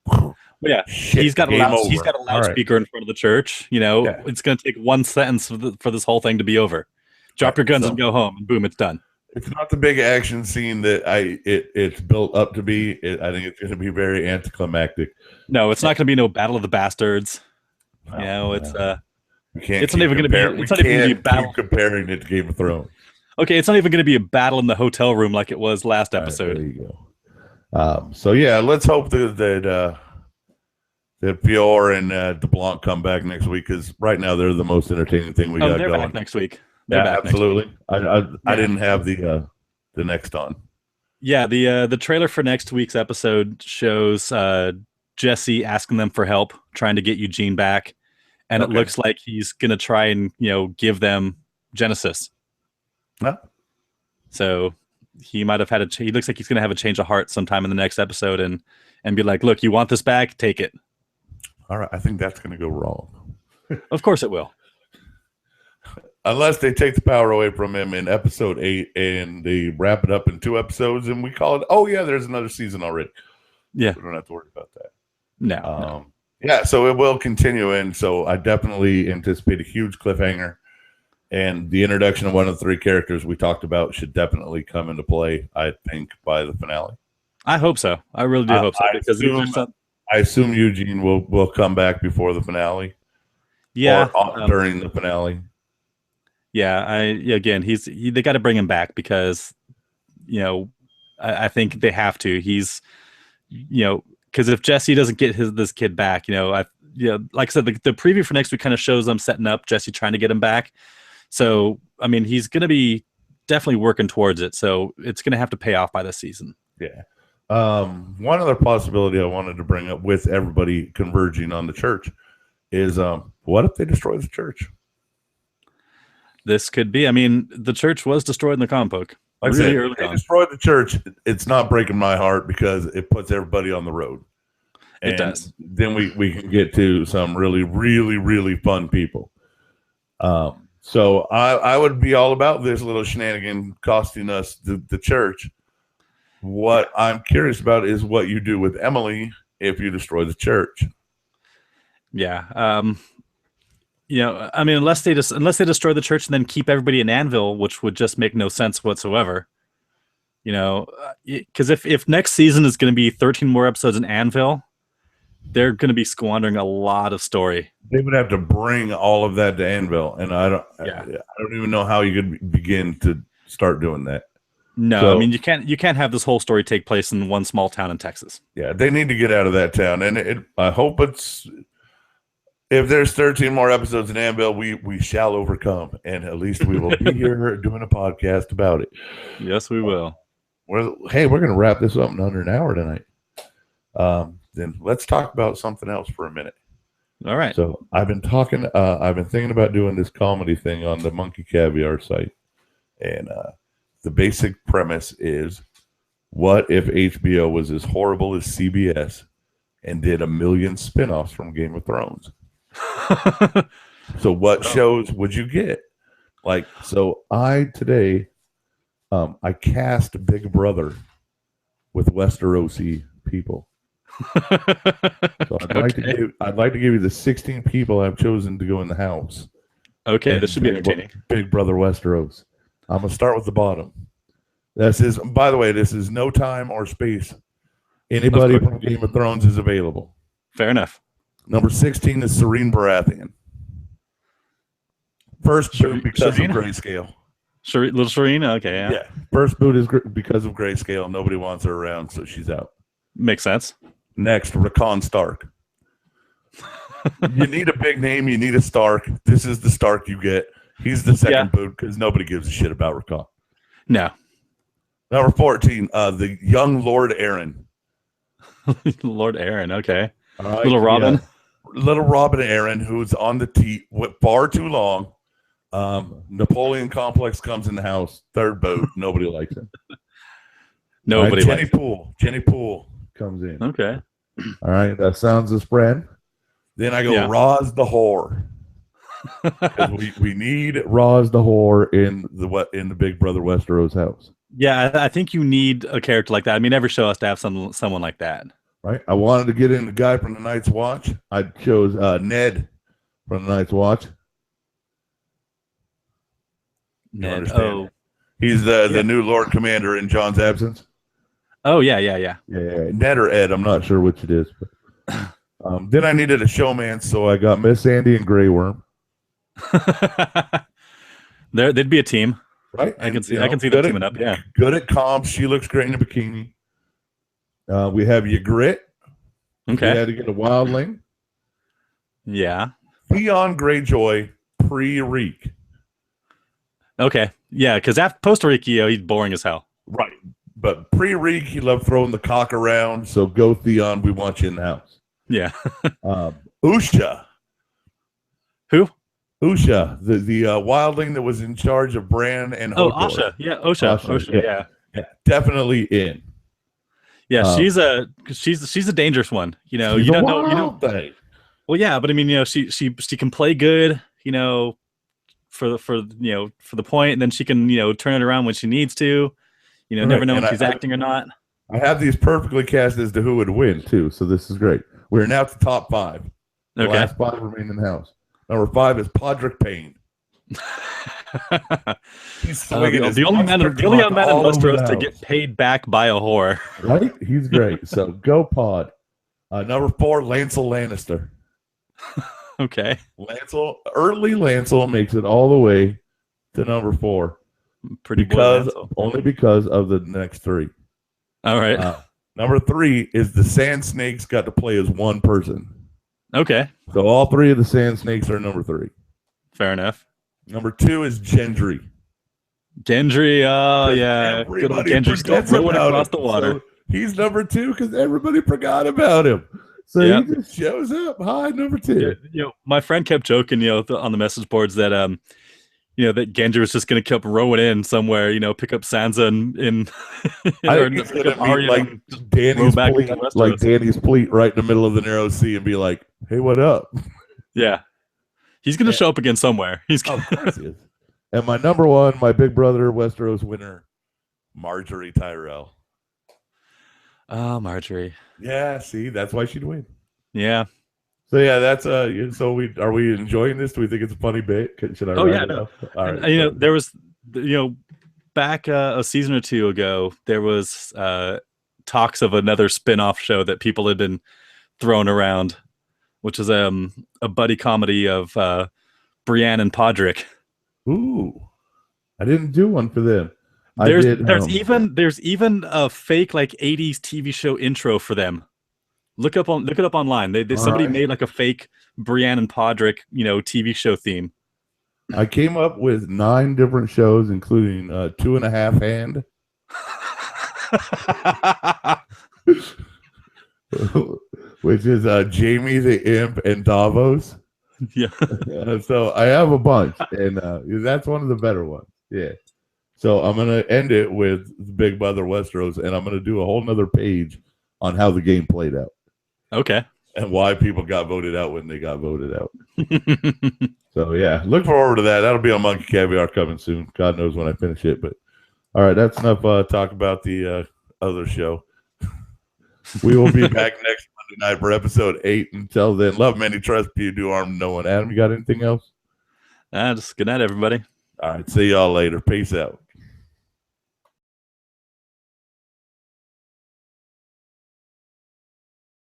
Well, yeah, he's got a loudspeaker in front of the church. It's going to take one sentence for this whole thing to be over. Drop your guns and go home, and boom, it's done. It's not the big action scene that it's built up to be. I think it's going to be very anticlimactic. No, it's not going to be no Battle of the Bastards. It's not even going to be. It's not even going to be a battle. Comparing it to Game of Thrones. Okay, it's not even going to be a battle in the hotel room like it was last episode. There you go. Let's hope that Fior and DeBlanc come back next week, because right now they're the most entertaining thing we got they're going. Back next week. Absolutely. I didn't have the next on. Yeah, the trailer for next week's episode shows Jesse asking them for help, trying to get Eugene back, and it looks like he's gonna try and give them Genesis. Huh? So he might have had he looks like he's gonna have a change of heart sometime in the next episode and be like, "Look, you want this back? Take it." All right, I think that's gonna go wrong. Of course it will. Unless they take the power away from him in episode 8 and they wrap it up in 2 episodes and we call it, oh yeah, there's another season already. Yeah. We don't have to worry about that. No. Yeah, so it will continue. And so I definitely anticipate a huge cliffhanger. And the introduction of one of the 3 characters we talked about should definitely come into play, I think, by the finale. I hope so. I really do hope so. I assume Eugene will come back before the finale. Yeah. Or during the finale. Yeah, again, they got to bring him back because, I think they have to. He's, because if Jesse doesn't get this kid back, like I said, the preview for next week kind of shows them setting up Jesse trying to get him back. So, I mean, he's going to be definitely working towards it. So it's going to have to pay off by this season. Yeah. One other possibility I wanted to bring up with everybody converging on the church is, what if they destroy the church? This could be. I mean, the church was destroyed in the comic book. Like really early on. They destroyed the church. It's not breaking my heart because it puts everybody on the road. And it does. Then we can get to some really, really, really fun people. So I would be all about this little shenanigan costing us the church. What I'm curious about is what you do with Emily if you destroy the church. Yeah. I mean, unless they destroy the church and then keep everybody in Anvil, which would just make no sense whatsoever. Because if next season is going to be 13 more episodes in Anvil, they're going to be squandering a lot of story. They would have to bring all of that to Anvil, and I don't even know how you could begin to start doing that. No, so, I mean you can't have this whole story take place in one small town in Texas. Yeah, they need to get out of that town, and I hope it's. If there's 13 more episodes in Anvil, we shall overcome, and at least we will be here doing a podcast about it. Yes, we will. We're going to wrap this up in under an hour tonight. Then let's talk about something else for a minute. All right. So I've been thinking about doing this comedy thing on the Monkey Caviar site, and the basic premise is, what if HBO was as horrible as CBS and did 1 million spinoffs from Game of Thrones? So what shows would you get? I cast Big Brother with Westerosi people. So I'd like to give you the 16 people I've chosen to go in the house. Okay, this should be entertaining. Big Brother Westeros. I'm gonna start with the bottom. This is, by the way, this is no time or space. Anybody from Game of Thrones is available. Fair enough. Number 16 is Serene Baratheon. First boot because of grayscale. Little Serene? Okay, yeah. First boot is because of grayscale. Nobody wants her around, so she's out. Makes sense. Next, Rickon Stark. You need a big name. You need a Stark. This is the Stark you get. He's the second boot because nobody gives a shit about Rickon. No. Number 14, the young Lord Aaron. Lord Aaron, okay. Right, Little Robin. Little Robin Aaron, who's on the tee far too long. Napoleon Complex comes in the house. Third boat. Nobody likes him. Nobody likes him. Jenny Poole comes in. Okay. All right. That sounds a spread. Then I go Roz the whore. we need Roz the whore in the Big Brother Westeros house. Yeah, I think you need a character like that. I mean, every show has to have someone like that. Right. I wanted to get in the guy from the Night's Watch. I chose Ned from the Night's Watch. Ned. Oh, he's the new Lord Commander in John's absence. Oh yeah. Ned or Ed, I'm not sure which it is. But, then I needed a showman, so I got Miss Sandy and Grey Worm. They'd be a team, right? I can see them teaming up. Yeah, good at comps. She looks great in a bikini. We have Ygritte. Okay, we had to get a wildling. Yeah, Theon Greyjoy pre-Reek. Okay, yeah, because after post-Reek, he's boring as hell. Right, but pre-Reek, he loved throwing the cock around. So go Theon. We want you in the house. Yeah. Usha. Who? Usha, the wildling that was in charge of Bran and Hodor. Asha. Yeah, Osha. Yeah, definitely in. Yeah, she's a dangerous one. You don't know. Thing. Well, yeah, but I mean, she can play good. For the point, and then she can turn it around when she needs to. Never know if she's acting or not. I have these perfectly cast as to who would win too, so this is great. We're now to top 5. The last 5 remain in the house. Number 5 is Podrick Payne. He's the only man in Westeros to get paid back by a whore. Right? He's great. So go Pod. Number 4, Lancel Lannister. Okay. Early Lancel makes it all the way to number 4. Only because of the next 3. All right. Number 3 is the Sand Snakes got to play as one person. Okay. So all 3 of the Sand Snakes are number 3. Fair enough. Number 2 is Gendry. Gendry, oh yeah. Good old Gendry still rolling across the water. So he's number 2 because everybody forgot about him. So he just shows up. Hi, number 2. My friend kept joking, on the message boards that that Gendry was just going to keep rowing in somewhere, pick up Sansa and I think he's going to be like Danny's Fleet right in the middle of the Narrow Sea and be like, hey, what up? Yeah. He's going to show up again somewhere. Of course he is. And my number 1, my Big Brother Westeros winner, Marjorie Tyrell. Oh, Marjorie. Yeah, see, that's why she'd win. Yeah. So yeah, that's so are we enjoying this? Do we think it's a funny bit? Should I? Oh yeah, no. All right. There was, back a season or 2 ago, there was talks of another spin-off show that people had been throwing around, which is a buddy comedy of Brienne and Podrick. Ooh, I didn't do one for them. There's even a fake 80s TV show intro for them. Look it up online. Somebody made a fake Brienne and Podrick, TV show theme. I came up with 9 different shows, including 2.5 Hand, which is Jamie the Imp and Davos. Yeah. So I have a bunch, and that's one of the better ones. Yeah. So I'm gonna end it with Big Brother Westeros, and I'm gonna do a whole nother page on how the game played out. Okay. And why people got voted out when they got voted out. So yeah, look forward to that. That'll be on Monkey Caviar coming soon. God knows when I finish it. But all right, that's enough talk about the other show. We will be back next Monday night for episode 8. Until then, love many, trust few, do harm no one. Adam, you got anything else? Just good night, everybody. All right. See y'all later. Peace out.